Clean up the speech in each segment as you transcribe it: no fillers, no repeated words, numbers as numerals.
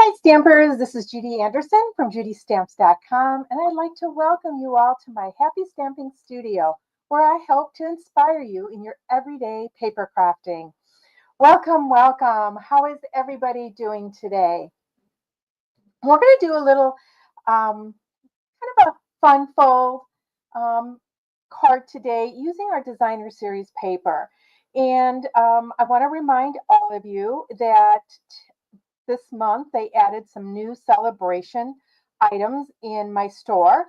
Hi, Stampers. This is Judy Anderson from judystamps.com, and I'd like to welcome you all to my Happy Stamping Studio, where I hope to inspire you in your everyday paper crafting. Welcome, welcome. How is everybody doing today? We're going to do a little kind of a fun fold um, card today using our designer series paper. And I want to remind all of you that this month they added some new celebration items in my store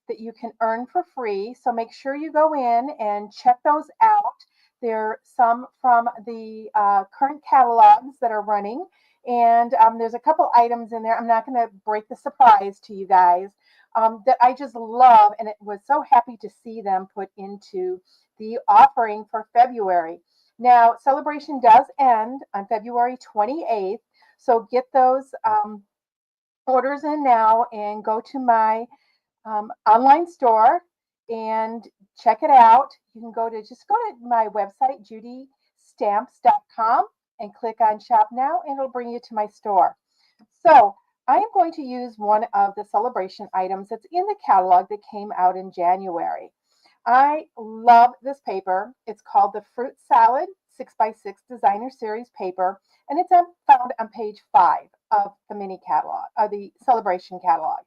that you can earn for free. So make sure you go in and check those out. There are some from the current catalogs that are running, and there's a couple items in there. I'm not going to break the surprise to you guys that I just love, and it was so happy to see them put into the offering for February. Now, celebration does end on February 28th. So get those orders in now and go to my online store and check it out. You can just go to my website, judystamps.com, and click on Shop Now, and it'll bring you to my store. So I am going to use one of the celebration items that's in the catalog that came out in January. I love this paper. It's called the Fruit Salad 6x6 Designer Series paper, and it's found on page 5 of the mini catalog, the celebration catalog.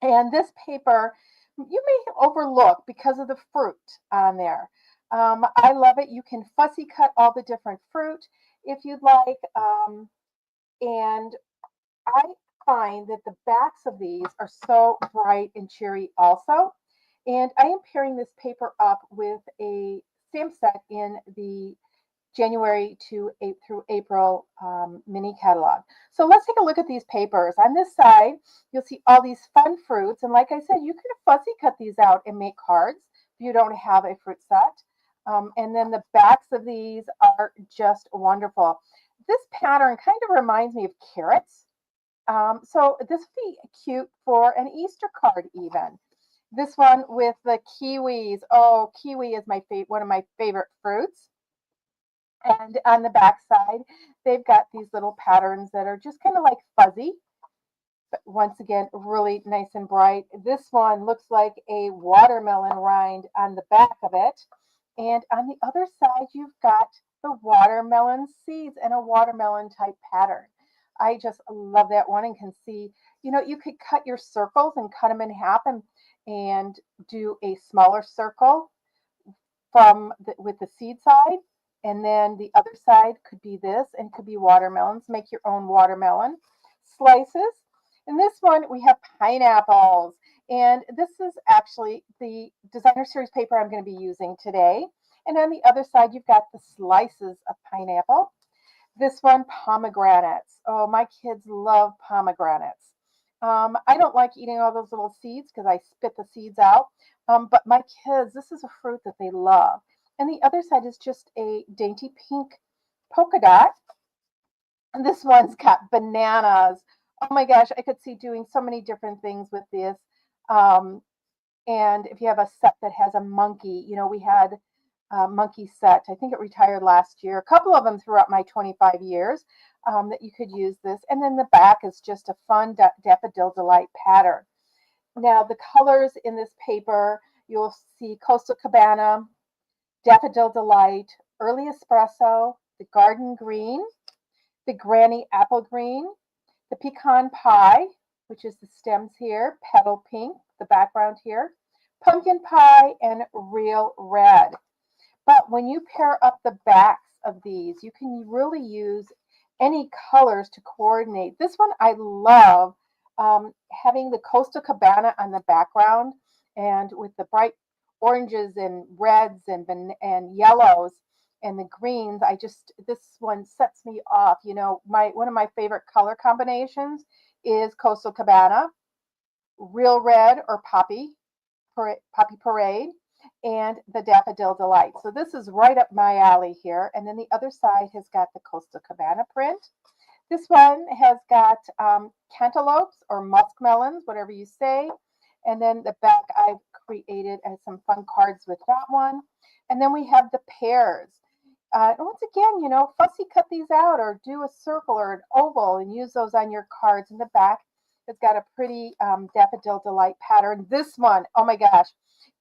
And this paper you may overlook because of the fruit on there. I love it. You can fussy cut all the different fruit if you'd like. And I find that the backs of these are so bright and cheery also. And I am pairing this paper up with a stamp set in the January through April mini catalog. So let's take a look at these papers. On this side, you'll see all these fun fruits. And like I said, you can fussy cut these out and make cards if you don't have a fruit set. And then the backs of these are just wonderful. This pattern kind of reminds me of carrots. So this would be cute for an Easter card even. This one with the kiwis. Oh, kiwi is one of my favorite fruits. And on the back side, they've got these little patterns that are just kind of like fuzzy, but once again, really nice and bright. This one looks like a watermelon rind on the back of it. And on the other side, you've got the watermelon seeds and a watermelon type pattern. I just love that one and can see, you could cut your circles and cut them in half and do a smaller circle with the seed side. And then the other side could be this and could be watermelons. Make your own watermelon slices. In this one, we have pineapples. And this is actually the designer series paper I'm going to be using today. And on the other side, you've got the slices of pineapple. This one, pomegranates. Oh, my kids love pomegranates. I don't like eating all those little seeds because I spit the seeds out. But my kids, this is a fruit that they love. And the other side is just a dainty pink polka dot. And this one's got bananas. Oh my gosh, I could see doing so many different things with this. Um, and if you have a set that has a monkey, we had a monkey set. I think it retired last year. A couple of them throughout my 25 years that you could use this. And then the back is just a fun Daffodil Delight pattern. Now, the colors in this paper, you'll see Coastal Cabana, Daffodil Delight, Early Espresso, the Garden Green, the Granny Apple Green, the Pecan Pie, which is the stems here, Petal Pink, the background here, Pumpkin Pie, and Real Red. But when you pair up the backs of these, you can really use any colors to coordinate. This one I love, having the Coastal Cabana on the background and with the bright oranges and reds and yellows and the greens. This one sets me off. One of my favorite color combinations is Coastal Cabana, Real Red or Poppy Parade, and the Daffodil Delight. So this is right up my alley here. And then the other side has got the Coastal Cabana print. This one has got cantaloupes or muskmelons, whatever you say. And then the back I've created some fun cards with that one. And then we have the pears. And once again, fussy cut these out or do a circle or an oval and use those on your cards. In the back, it's got a pretty Daffodil Delight pattern. This one, oh my gosh,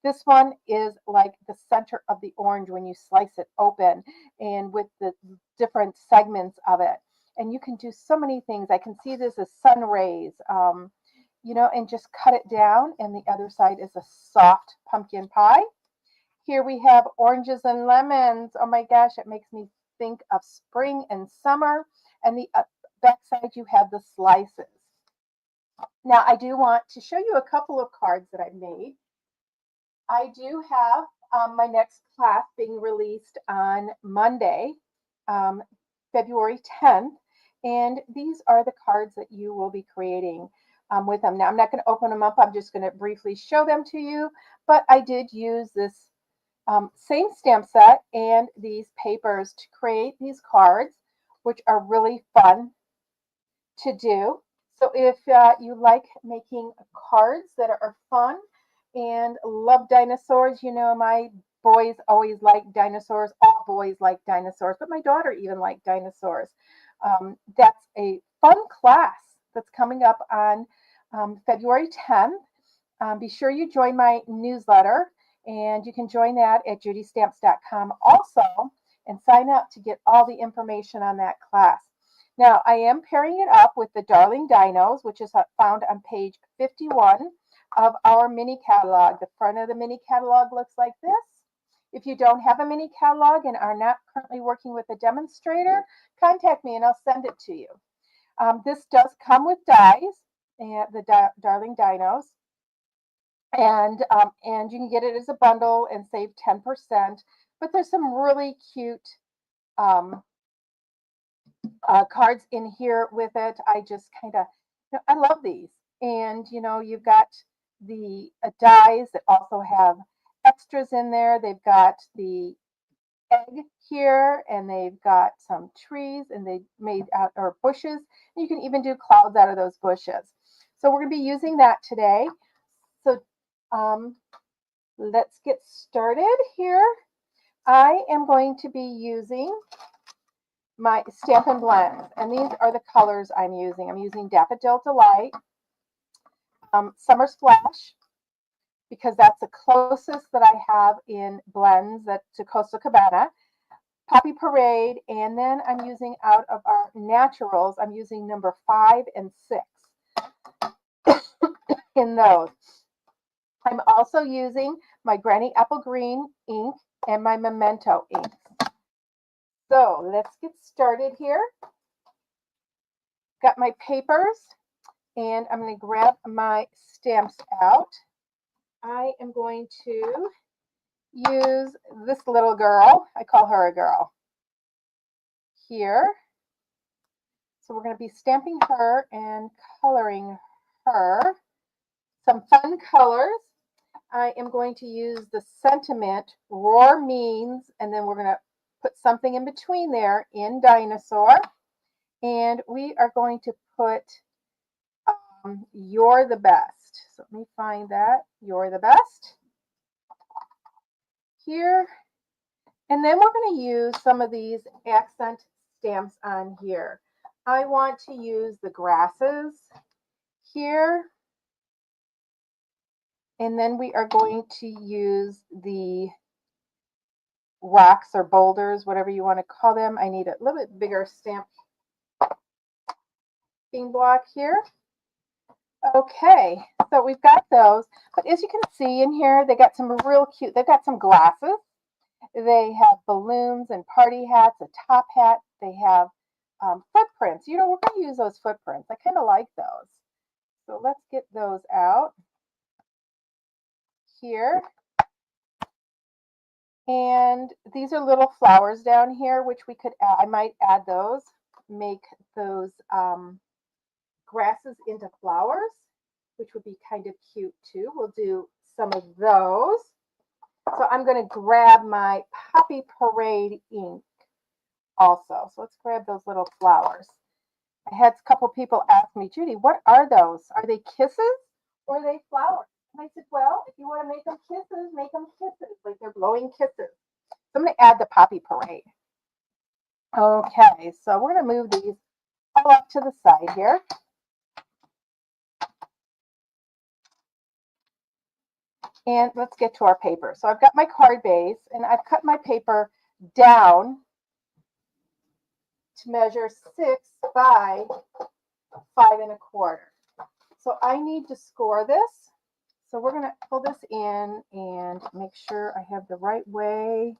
this one is like the center of the orange when you slice it open and with the different segments of it. And you can do so many things. I can see this as sun rays, and just cut it down. And the other side is a soft pumpkin pie. Here we have oranges and lemons. Oh my gosh, it makes me think of spring and summer. And the back side, you have the slices. Now, I do want to show you a couple of cards that I've made. I do have my next class being released on Monday, February 10th. And these are the cards that you will be creating with them. Now, I'm not going to open them up. I'm just going to briefly show them to you. But I did use this same stamp set and these papers to create these cards, which are really fun to do. So if you like making cards that are fun and love dinosaurs, my boys always like dinosaurs. All boys like dinosaurs, but my daughter even liked dinosaurs. That's a fun class that's coming up on February 10th. Be sure you join my newsletter, and you can join that at judystamps.com also and sign up to get all the information on that class. Now, I am pairing it up with the Darling Dinos, which is found on page 51 of our mini catalog. The front of the mini catalog looks like this. If you don't have a mini catalog and are not currently working with a demonstrator, contact me and I'll send it to you. This does come with dies, and the Darling Dinos. And you can get it as a bundle and save 10%. But there's some really cute cards in here with it. I just kind of, I love these. And, you've got the dies that also have extras in there. They've got the egg here, and they've got some trees, and they made out, or bushes. And you can even do clouds out of those bushes. So we're going to be using that today. So let's get started here. I am going to be using my Stampin' Blends, and these are the colors I'm using. I'm using Daffodil Delight, Summer Splash, because that's the closest that I have in blends to Coastal Cabana, Poppy Parade, and then I'm using out of our naturals, I'm using number 5 and 6 in those. I'm also using my Granny Apple Green ink and my Memento ink. So let's get started here. Got my papers, and I'm going to grab my stamps out. I am going to use this little girl. I call her a girl here. So we're going to be stamping her and coloring her. Some fun colors. I am going to use the Sentiment Roar Means, and then we're going to put something in between there in Dinosaur. And we are going to put You're the Best. So let me find that. You're the Best. Here. And then we're going to use some of these accent stamps on here. I want to use the grasses here. And then we are going to use the rocks or boulders, whatever you want to call them. I need a little bit bigger stamping block here. Okay, so we've got those. But as you can see in here, they got some real cute, they've got some glasses. They have balloons and party hats, a top hat. They have footprints. We're going to use those footprints. I kind of like those. So let's get those out here. And these are little flowers down here, which we could add. I might add those, make those grasses into flowers, which would be kind of cute too. We'll do some of those. So I'm going to grab my Poppy Parade ink also. So let's grab those little flowers. I had a couple people ask me, Judy, what are those? Are they kisses or are they flowers? And I said, well, if you want to make them kisses, like they're blowing kisses. So I'm going to add the Poppy Parade. Okay, so we're going to move these all up to the side here. And let's get to our paper. So I've got my card base and I've cut my paper down to measure 6 by 5 1/4. So I need to score this. So we're going to pull this in and make sure I have the right way.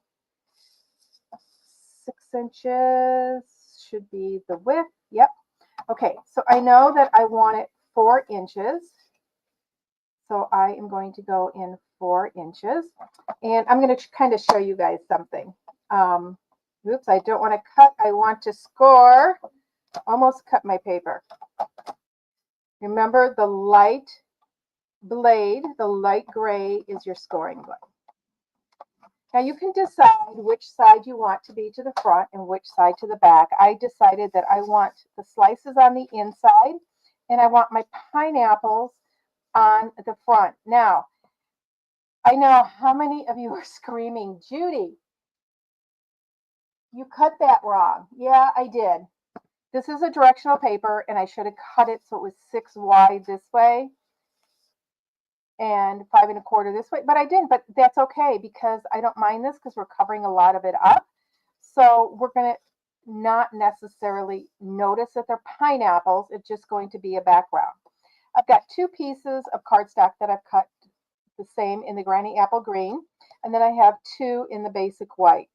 6 inches should be the width. Yep. Okay, so I know that I want it 4 inches. So I am going to go in 4 inches. And I'm going to kind of show you guys something. Oops, I don't want to cut. I want to score. Almost cut my paper. Remember, the light blade, the light gray is your scoring blade. Now you can decide which side you want to be to the front and which side to the back. I decided that I want the slices on the inside and I want my pineapples on the front. Now, I know how many of you are screaming, Judy, you cut that wrong. Yeah, I did. This is a directional paper and I should have cut it so it was 6 wide this way and 5 1/4 this way, but I didn't. But that's okay because I don't mind this because we're covering a lot of it up. So we're going to not necessarily notice that they're pineapples. It's just going to be a background. I've got 2 pieces of cardstock that I've cut the same in the Granny Apple Green, and then I have 2 in the basic white.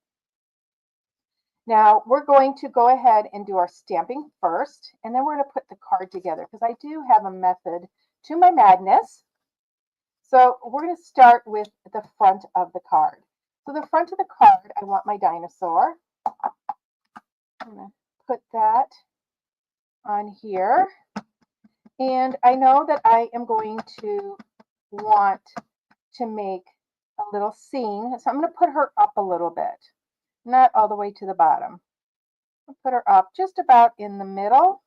Now we're going to go ahead and do our stamping first, and then we're going to put the card together because I do have a method to my madness. So we're going to start with the front of the card. So the front of the card, I want my dinosaur. I'm going to put that on here. And I know that I am going to want to make a little scene. So I'm going to put her up a little bit, not all the way to the bottom. I'll put her up just about in the middle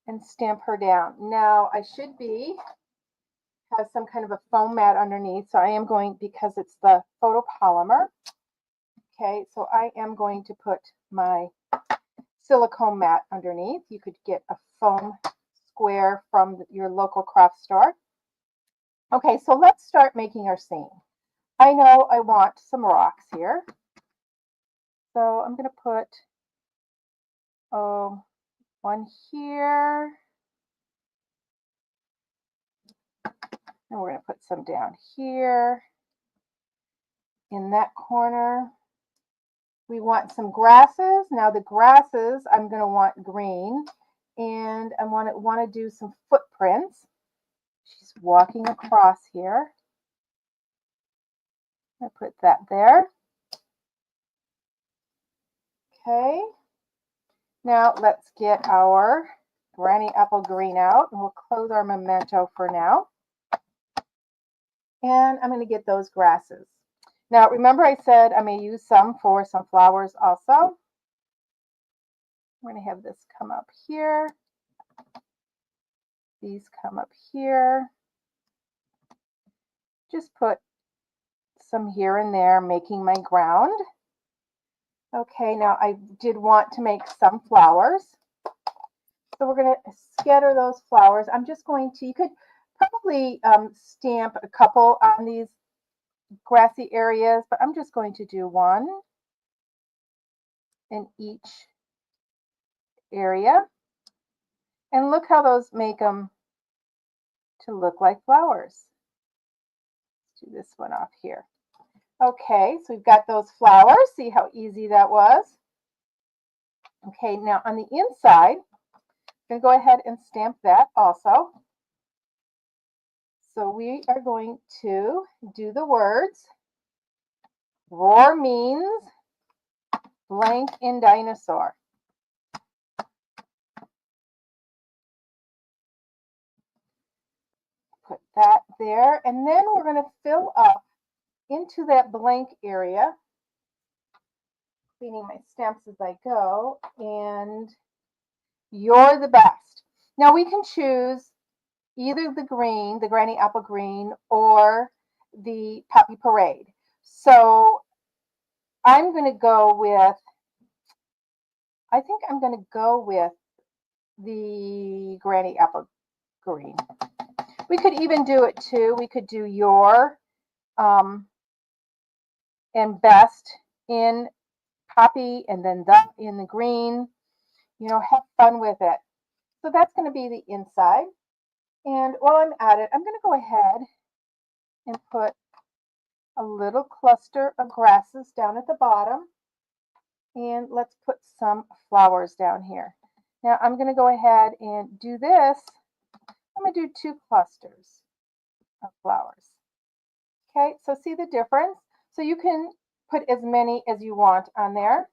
and stamp her down. Now I should have some kind of a foam mat underneath. So I am going, because it's the photopolymer. Okay, so I am going to put my silicone mat underneath. You could get a foam square from your local craft store. Okay, so let's start making our scene. I know I want some rocks here. So I'm going to put one here. And we're going to put some down here in that corner. We want some grasses. Now the grasses I'm going to want green, and I want to do some footprints. She's walking across here. I put that there. Okay. Now let's get our Granny Apple Green out, and we'll close our memento for now. And I'm going to get those grasses. Now remember I said I may use some for some flowers also. I'm going to have this come up here. These come up here. Just put some here and there, making my ground. Okay, now I did want to make some flowers. So we're going to scatter those flowers. I'm just going to, you could probably stamp a couple on these grassy areas, but I'm just going to do one in each area. And look how those make them to look like flowers. Let's do this one off here. Okay, so we've got those flowers. See how easy that was? Okay, now on the inside, I'm going to go ahead and stamp that also. So we are going to do the words. Roar means blank in dinosaur. Put that there, and then we're going to fill up into that blank area, cleaning my stamps as I go, and you're the best. Now we can choose either the green, the Granny Apple Green, or the Poppy Parade. So I'm going to go with, I think I'm going to go with the Granny Apple Green. We could even do it too. We could do your and best in poppy and then that in the green. You know, have fun with it. So that's going to be the inside. And while I'm at it, I'm going to go ahead and put a little cluster of grasses down at the bottom. And let's put some flowers down here. Now I'm going to go ahead and do this. I'm going to do 2 clusters of flowers. Okay, so see the difference? So you can put as many as you want on there.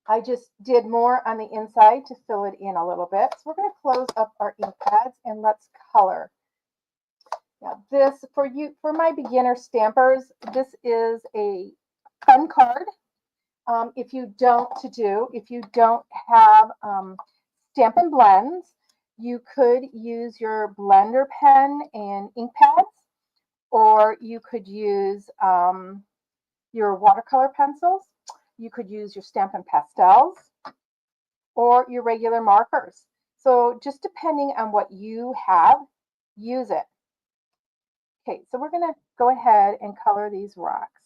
I just did more on the inside to fill it in a little bit. So we're going to close up our ink pads and let's color. Now this, for my beginner stampers, this is a fun card. If you don't have Stampin' Blends, you could use your blender pen and ink pads, or you could use your watercolor pencils. You could use your Stampin' Pastels or your regular markers. So just depending on what you have, use it. Okay, so we're going to go ahead and color these rocks.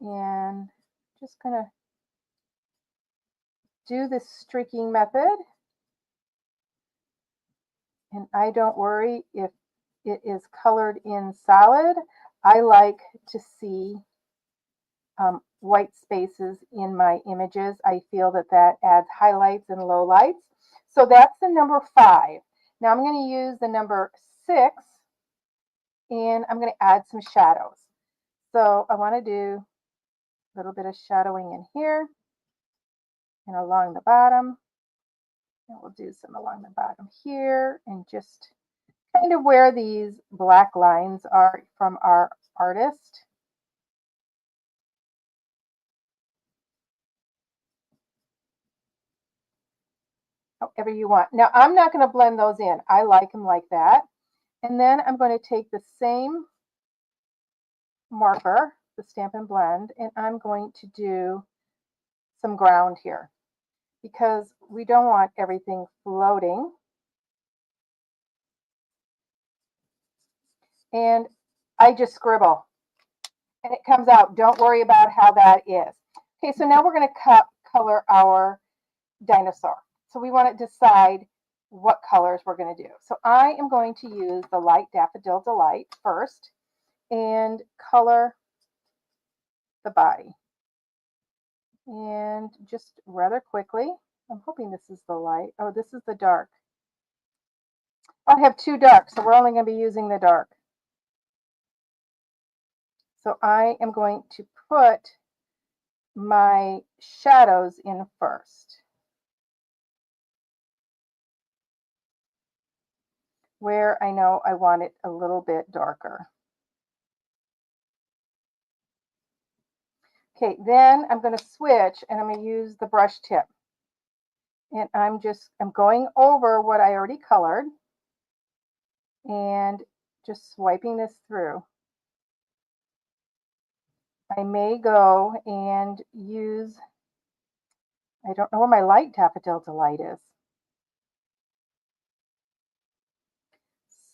And just going to do this streaking method. And I don't worry if it is colored in solid. I like to see white spaces in my images. I feel that that adds highlights and lowlights. So that's the number 5. Now I'm going to use the number 6 and I'm going to add some shadows. So I want to do a little bit of shadowing in here and along the bottom. And we'll do some along the bottom here and just kind of where these black lines are from our artist. However you want. Now I'm not going to blend those in. I like them like that. And then I'm going to take the same marker, the Stampin' Blend, and I'm going to do some ground here because we don't want everything floating. And I just scribble and it comes out. Don't worry about how that is. Okay, so now we're going to color our dinosaur. So we want to decide what colors we're going to do. So I am going to use the light Daffodil Delight first and color the body. And just rather quickly, I'm hoping this is the light. Oh, this is the dark. I have 2 darks, so we're only going to be using the dark. So I am going to put my shadows in first, where I know I want it a little bit darker. Okay, then I'm going to switch and I'm going to use the brush tip. And I'm going over what I already colored and just swiping this through. I may go and use, I don't know where my light Daffodil Delight is.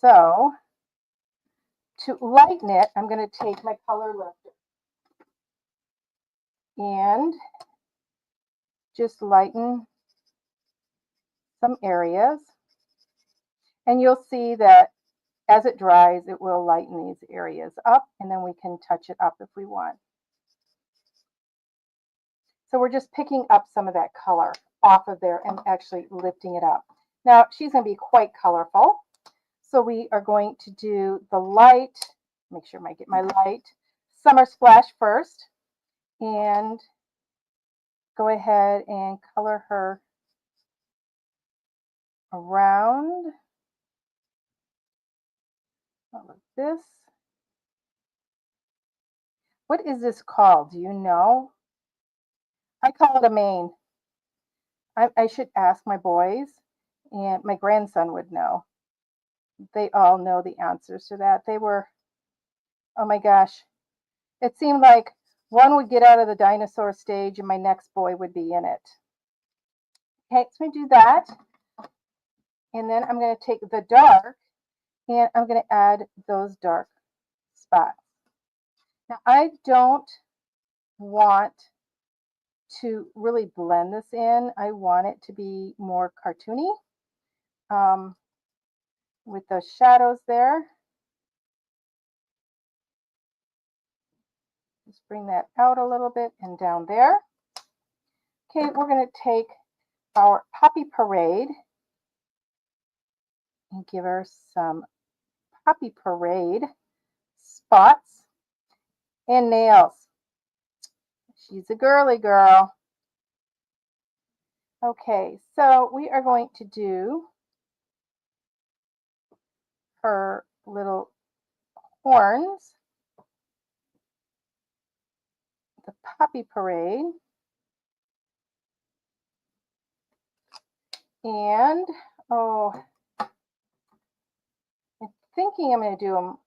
So to lighten it, I'm going to take my color lifter and just lighten some areas. And you'll see that as it dries, it will lighten these areas up, and then we can touch it up if we want. So we're just picking up some of that color off of there and actually lifting it up. Now she's going to be quite colorful. So we are going to do the light, make sure I get my light, Summer Splash first, and go ahead and color her around all of this. What is this called? Do you know? I call it a mane. I should ask my boys, and my grandson would know. They all know the answers to that. They were, oh my gosh, it seemed like One would get out of the dinosaur stage and my next boy would be in it. Okay, so I'm going to do that. And then I'm going to take the dark and I'm going to add those dark spots. Now I don't want to really blend this in. I want it to be more cartoony with those shadows there. Just bring that out a little bit and down there. Okay, we're going to take our Poppy Parade and give her some Poppy Parade spots and nails. She's a girly girl. Okay, so we are going to do her little horns, the Poppy Parade. And, oh, I'm thinking I'm going to do them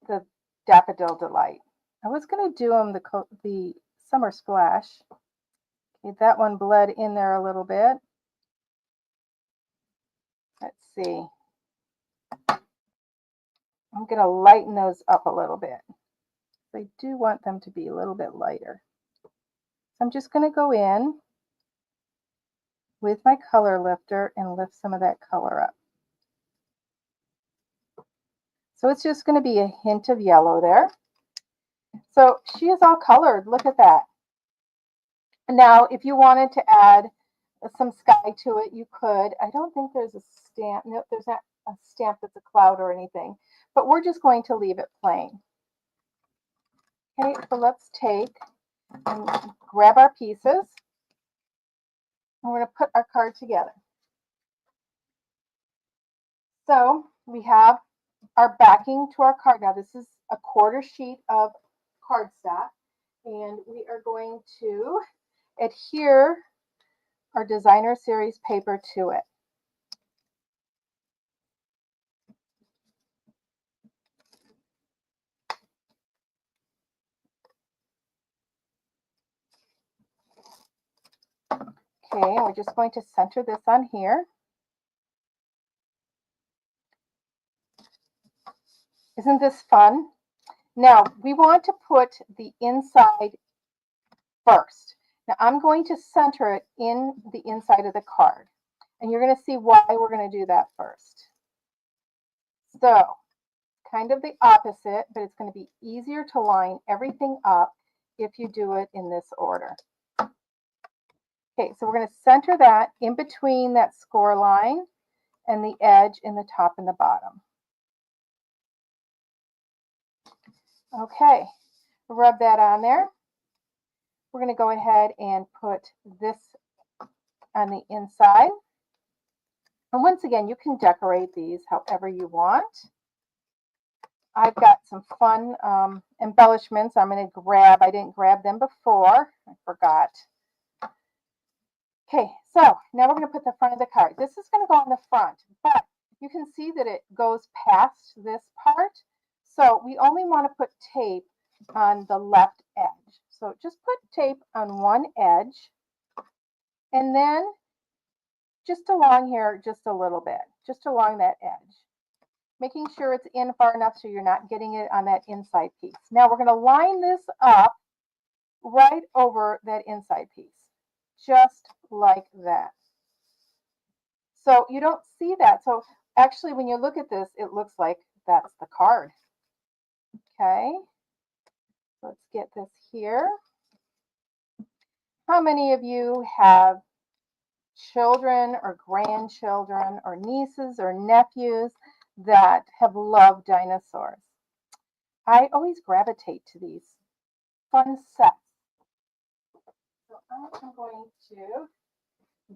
the Daffodil Delight. I was going to do them the Summer Splash. Okay, that one bled in there a little bit. Let's see. I'm going to lighten those up a little bit. I do want them to be a little bit lighter. So I'm just going to go in with my color lifter and lift some of that color up. So it's just going to be a hint of yellow there. So she is all colored. Look at that. Now, if you wanted to add some sky to it, you could. I don't think there's a stamp. No, there's not a stamp that's a cloud or anything. But we're just going to leave it plain. Okay, so let's take and grab our pieces. And we're going to put our card together. So we have our backing to our card. Now this is a quarter sheet of cardstock, and we are going to adhere our designer series paper to it. Okay, we're just going to center this on here. Isn't this fun? Now we want to put the inside first. Now I'm going to center it in the inside of the card, and you're going to see why we're going to do that first. So kind of the opposite, but it's going to be easier to line everything up if you do it in this order. Okay, so we're going to center that in between that score line and the edge in the top and the bottom. Okay, rub that on there. We're going to go ahead and put this on the inside. And once again, you can decorate these however you want. I've got some fun embellishments I'm going to grab. I didn't grab them before. I forgot. Okay, so now we're going to put the front of the card. This is going to go on the front, but you can see that it goes past this part. So we only want to put tape on the left edge. So just put tape on one edge, and then just along here, just a little bit, just along that edge, making sure it's in far enough so you're not getting it on that inside piece. Now we're going to line this up right over that inside piece, just like that. So you don't see that. So actually, when you look at this, it looks like that's the card. Okay, let's get this here. How many of you have children or grandchildren or nieces or nephews that have loved dinosaurs? I always gravitate to these fun sets. So I'm going to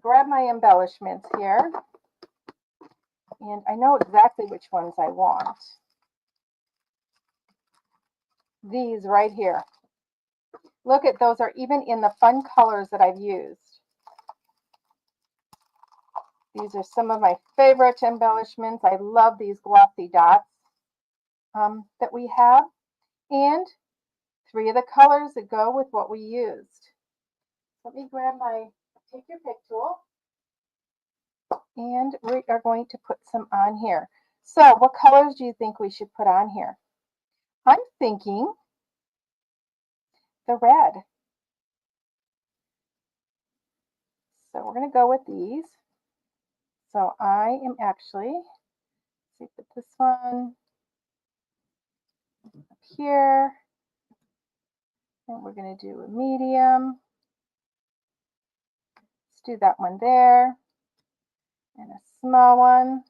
grab my embellishments here, and I know exactly which ones I want. These right here. Look at those, are even in the fun colors that I've used. These are some of my favorite embellishments. I love these glossy dots that we have. and 3 of the colors that go with what we used. Let me grab my Take Your Pick tool, and we are going to put some on here. So what colors do you think we should put on here? I'm thinking the red. So we're going to go with these. So I am actually, let's see, put this one up here, and we're going to do a medium. Let's do that one there, and a small one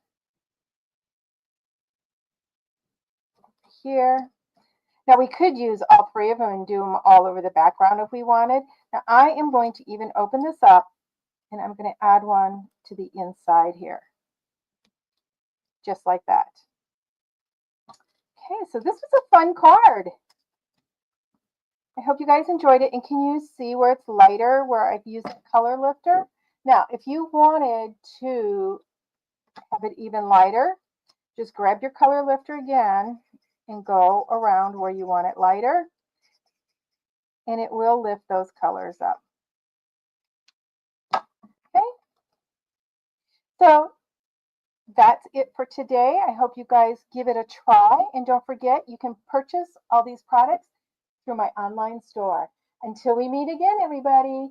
here. Now we could use all 3 of them and do them all over the background if we wanted. Now I am going to even open this up, and I'm going to add one to the inside here, just like that. Okay, so this was a fun card. I hope you guys enjoyed it. And can you see where it's lighter, where I've used a color lifter? Now, if you wanted to have it even lighter, just grab your color lifter again and go around where you want it lighter, and it will lift those colors up. Okay, so that's it for today. I hope you guys give it a try, and don't forget, you can purchase all these products through my online store. Until we meet again, everybody,